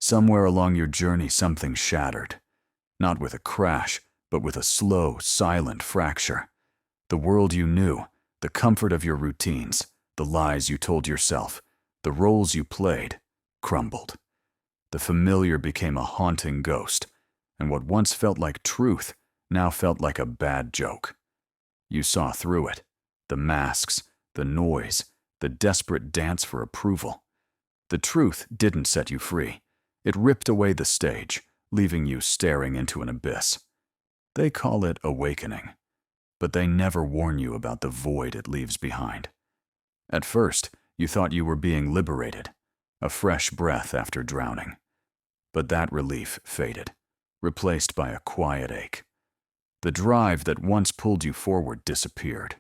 Somewhere along your journey, something shattered. Not with a crash, but with a slow, silent fracture. The world you knew, the comfort of your routines, the lies you told yourself, the roles you played, crumbled. The familiar became a haunting ghost, and what once felt like truth now felt like a bad joke. You saw through it, the masks, the noise, the desperate dance for approval. The truth didn't set you free. It ripped away the stage, leaving you staring into an abyss. They call it awakening, but they never warn you about the void it leaves behind. At first, you thought you were being liberated, a fresh breath after drowning. But that relief faded, replaced by a quiet ache. The drive that once pulled you forward disappeared.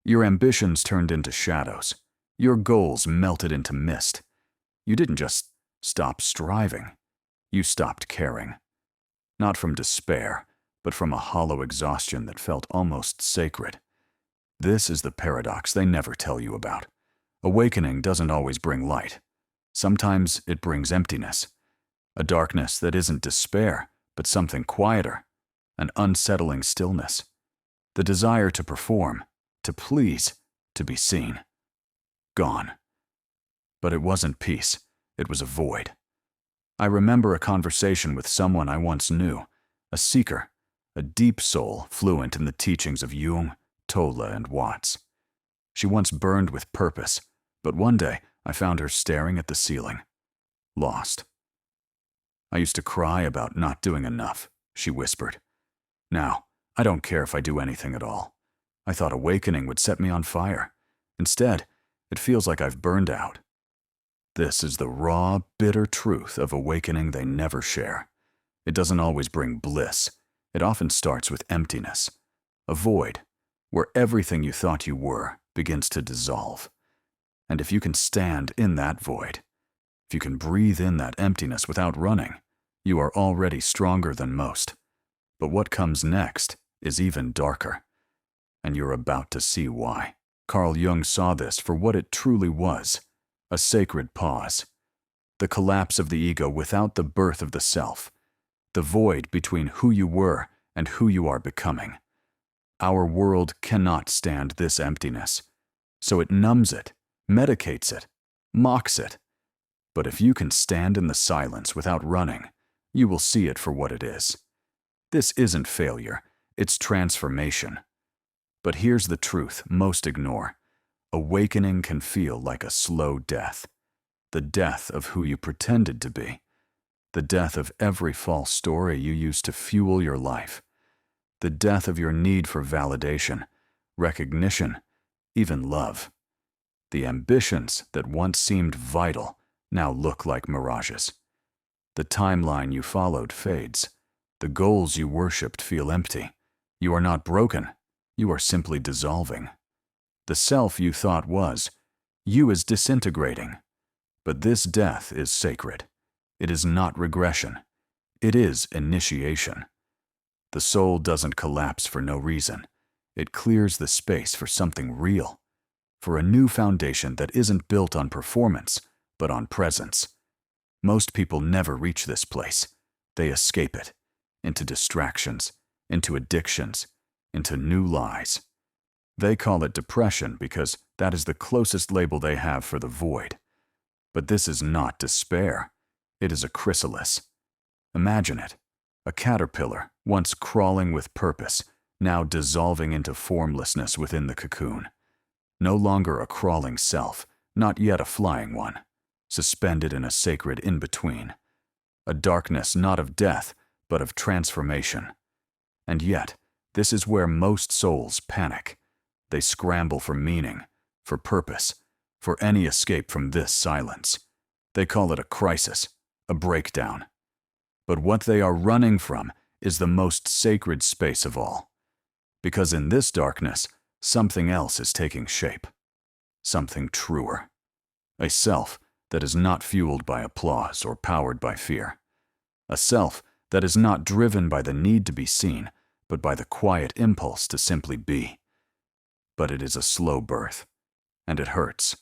Your ambitions turned into shadows. Your goals melted into mist. You didn't just stop striving. You stopped caring. Not from despair, but from a hollow exhaustion that felt almost sacred. This is the paradox they never tell you about. Awakening doesn't always bring light. Sometimes it brings emptiness. A darkness that isn't despair, but something quieter. An unsettling stillness. The desire to perform, to please, to be seen. Gone. But it wasn't peace. It was a void. I remember a conversation with someone I once knew, a seeker, a deep soul fluent in the teachings of Jung, Tolle, and Watts. She once burned with purpose, but one day I found her staring at the ceiling, lost. I used to cry about not doing enough, she whispered. Now, I don't care if I do anything at all. I thought awakening would set me on fire. Instead, it feels like I've burned out. This is the raw, bitter truth of awakening they never share. It doesn't always bring bliss. It often starts with emptiness, a void, where everything you thought you were begins to dissolve. And if you can stand in that void, if you can breathe in that emptiness without running, you are already stronger than most. But what comes next is even darker. And you're about to see why. Carl Jung saw this for what it truly was, a sacred pause. The collapse of the ego without the birth of the self. The void between who you were and who you are becoming. Our world cannot stand this emptiness, so it numbs it, medicates it, mocks it. But if you can stand in the silence without running, you will see it for what it is. This isn't failure, it's transformation. But here's the truth most ignore. Awakening can feel like a slow death. The death of who you pretended to be. The death of every false story you used to fuel your life. The death of your need for validation, recognition, even love. The ambitions that once seemed vital now look like mirages. The timeline you followed fades. The goals you worshipped feel empty. You are not broken. You are simply dissolving. The self you thought was, you is disintegrating. But this death is sacred. It is not regression. It is initiation. The soul doesn't collapse for no reason. It clears the space for something real, for a new foundation that isn't built on performance, but on presence. Most people never reach this place. They escape it, into distractions, into addictions, into new lies. They call it depression because that is the closest label they have for the void. But this is not despair. It is a chrysalis. Imagine it, a caterpillar, once crawling with purpose, now dissolving into formlessness within the cocoon. No longer a crawling self, not yet a flying one, suspended in a sacred in-between. A darkness not of death, but of transformation. And yet, this is where most souls panic. They scramble for meaning, for purpose, for any escape from this silence. They call it a crisis, a breakdown. But what they are running from is the most sacred space of all. Because in this darkness, something else is taking shape. Something truer. A self that is not fueled by applause or powered by fear. A self that is not driven by the need to be seen, but by the quiet impulse to simply be. But it is a slow birth, and it hurts.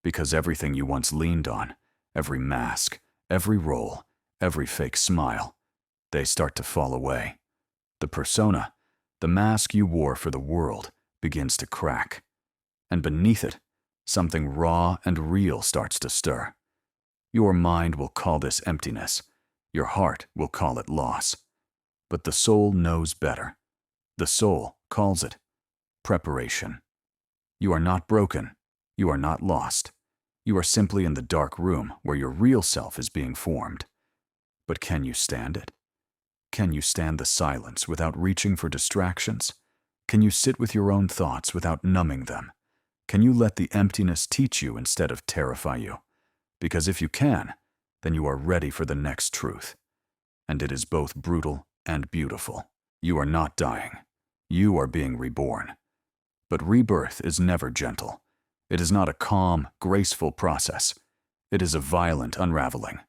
Because everything you once leaned on, every mask, every role, every fake smile, they start to fall away. The persona, the mask you wore for the world, begins to crack. And beneath it, something raw and real starts to stir. Your mind will call this emptiness. Your heart will call it loss. But the soul knows better. The soul calls it preparation. You are not broken. You are not lost. You are simply in the dark room where your real self is being formed. But can you stand it? Can you stand the silence without reaching for distractions? Can you sit with your own thoughts without numbing them? Can you let the emptiness teach you instead of terrify you? Because if you can, then you are ready for the next truth. And it is both brutal and beautiful. You are not dying. You are being reborn. But rebirth is never gentle. It is not a calm, graceful process. It is a violent unraveling,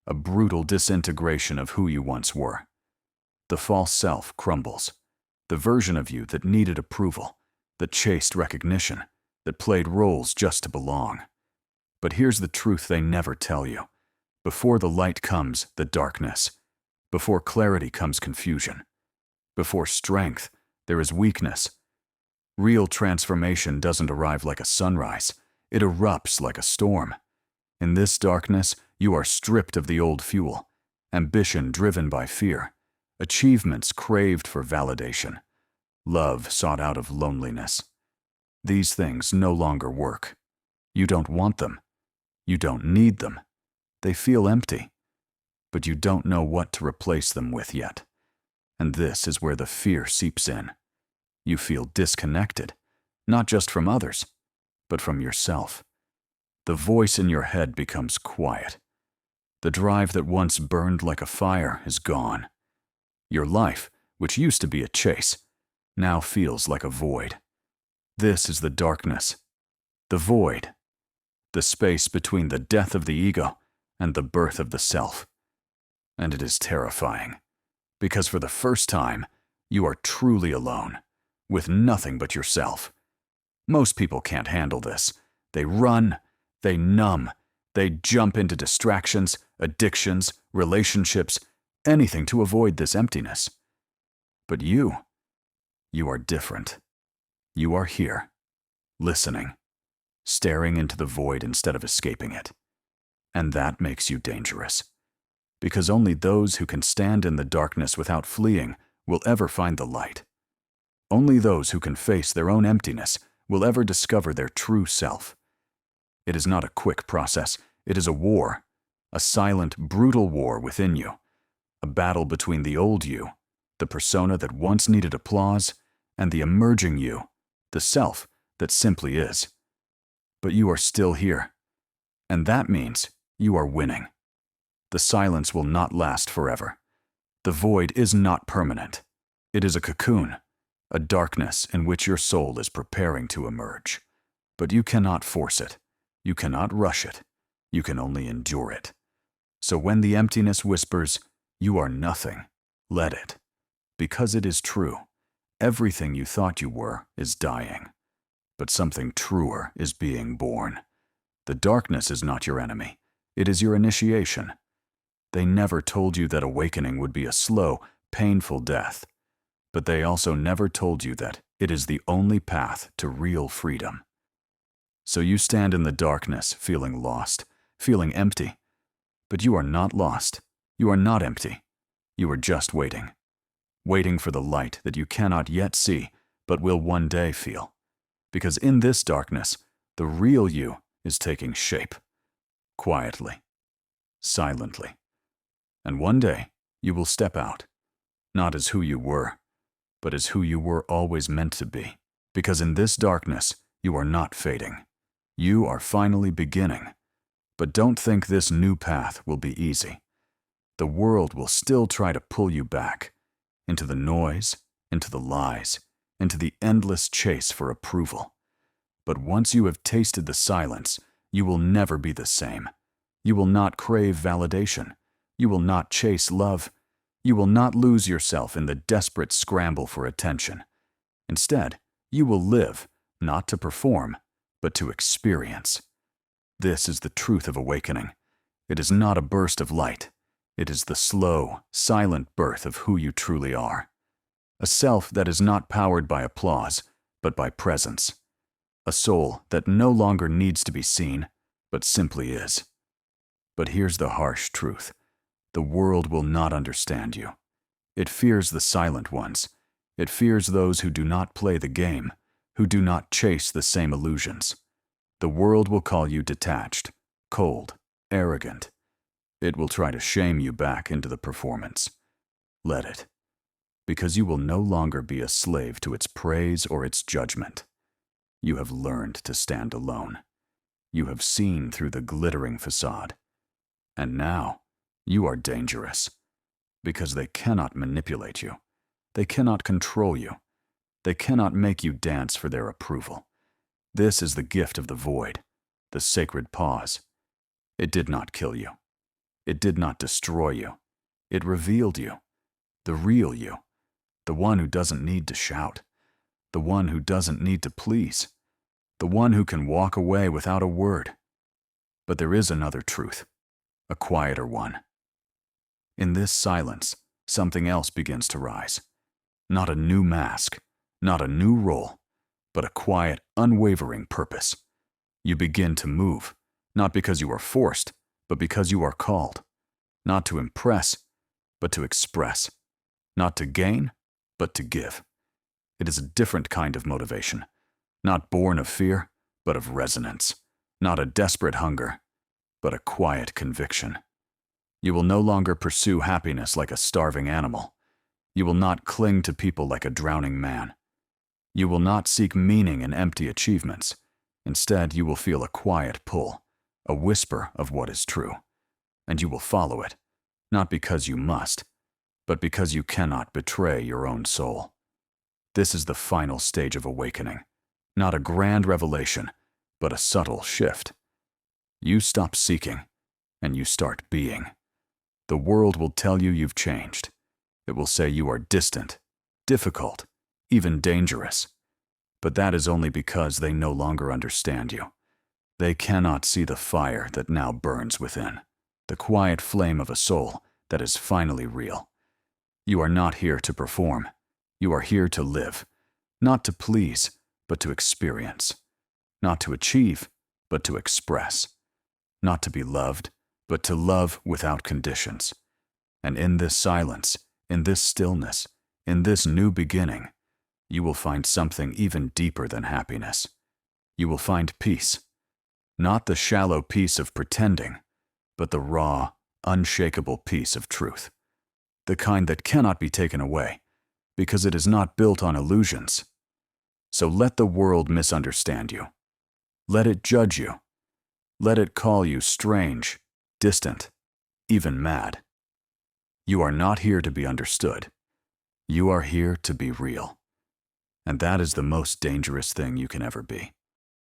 a brutal disintegration of who you once were. The false self crumbles. The version of you that needed approval, that chased recognition, that played roles just to belong. But here's the truth they never tell you. Before the light comes the darkness. Before clarity comes confusion. Before strength, there is weakness. Real transformation doesn't arrive like a sunrise. It erupts like a storm. In this darkness, you are stripped of the old fuel, ambition driven by fear, achievements craved for validation, love sought out of loneliness. These things no longer work. You don't want them. You don't need them. They feel empty, but you don't know what to replace them with yet. And this is where the fear seeps in. You feel disconnected, not just from others, but from yourself. The voice in your head becomes quiet. The drive that once burned like a fire is gone. Your life, which used to be a chase, now feels like a void. This is the darkness, the void, the space between the death of the ego and the birth of the self. And it is terrifying, because for the first time, you are truly alone, with nothing but yourself. Most people can't handle this. They run, they numb, they jump into distractions, addictions, relationships, anything to avoid this emptiness. But you are different. You are here, listening, staring into the void instead of escaping it. And that makes you dangerous. Because only those who can stand in the darkness without fleeing will ever find the light. Only those who can face their own emptiness will ever discover their true self. It is not a quick process. It is a war, a silent, brutal war within you, a battle between the old you, the persona that once needed applause, and the emerging you, the self that simply is. But you are still here, and that means you are winning. The silence will not last forever. The void is not permanent. It is a cocoon, a darkness in which your soul is preparing to emerge. But you cannot force it. You cannot rush it. You can only endure it. So when the emptiness whispers, "You are nothing," let it. Because it is true. Everything you thought you were is dying. But something truer is being born. The darkness is not your enemy. It is your initiation. They never told you that awakening would be a slow, painful death. But they also never told you that it is the only path to real freedom. So you stand in the darkness, feeling lost, feeling empty. But you are not lost. You are not empty. You are just waiting. Waiting for the light that you cannot yet see, but will one day feel. Because in this darkness, the real you is taking shape. Quietly. Silently. And one day, you will step out. Not as who you were, but as who you were always meant to be. Because in this darkness, you are not fading. You are finally beginning. But don't think this new path will be easy. The world will still try to pull you back. Into the noise, into the lies, into the endless chase for approval. But once you have tasted the silence, you will never be the same. You will not crave validation. You will not chase love. You will not lose yourself in the desperate scramble for attention. Instead, you will live, not to perform, but to experience. This is the truth of awakening. It is not a burst of light. It is the slow, silent birth of who you truly are. A self that is not powered by applause, but by presence. A soul that no longer needs to be seen, but simply is. But here's the harsh truth. The world will not understand you. It fears the silent ones. It fears those who do not play the game, who do not chase the same illusions. The world will call you detached, cold, arrogant. It will try to shame you back into the performance. Let it. Because you will no longer be a slave to its praise or its judgment. You have learned to stand alone. You have seen through the glittering facade. And now, you are dangerous. Because they cannot manipulate you. They cannot control you. They cannot make you dance for their approval. This is the gift of the void, the sacred pause. It did not kill you. It did not destroy you. It revealed you, the real you, the one who doesn't need to shout, the one who doesn't need to please, the one who can walk away without a word. But there is another truth, a quieter one. In this silence, something else begins to rise. Not a new mask, not a new role, but a quiet, unwavering purpose. You begin to move, not because you are forced, but because you are called. Not to impress, but to express. Not to gain, but to give. It is a different kind of motivation, not born of fear, but of resonance. Not a desperate hunger, but a quiet conviction. You will no longer pursue happiness like a starving animal. You will not cling to people like a drowning man. You will not seek meaning in empty achievements. Instead, you will feel a quiet pull, a whisper of what is true. And you will follow it, not because you must, but because you cannot betray your own soul. This is the final stage of awakening, not a grand revelation, but a subtle shift. You stop seeking, and you start being. The world will tell you you've changed. It will say you are distant, difficult, even dangerous. But that is only because they no longer understand you. They cannot see the fire that now burns within, the quiet flame of a soul that is finally real. You are not here to perform. You are here to live, not to please, but to experience. Not to achieve, but to express. Not to be loved, but to love without conditions. And in this silence, in this stillness, in this new beginning, you will find something even deeper than happiness. You will find peace. Not the shallow peace of pretending, but the raw, unshakable peace of truth. The kind that cannot be taken away, because it is not built on illusions. So let the world misunderstand you. Let it judge you. Let it call you strange, distant, even mad. You are not here to be understood. You are here to be real. And that is the most dangerous thing you can ever be.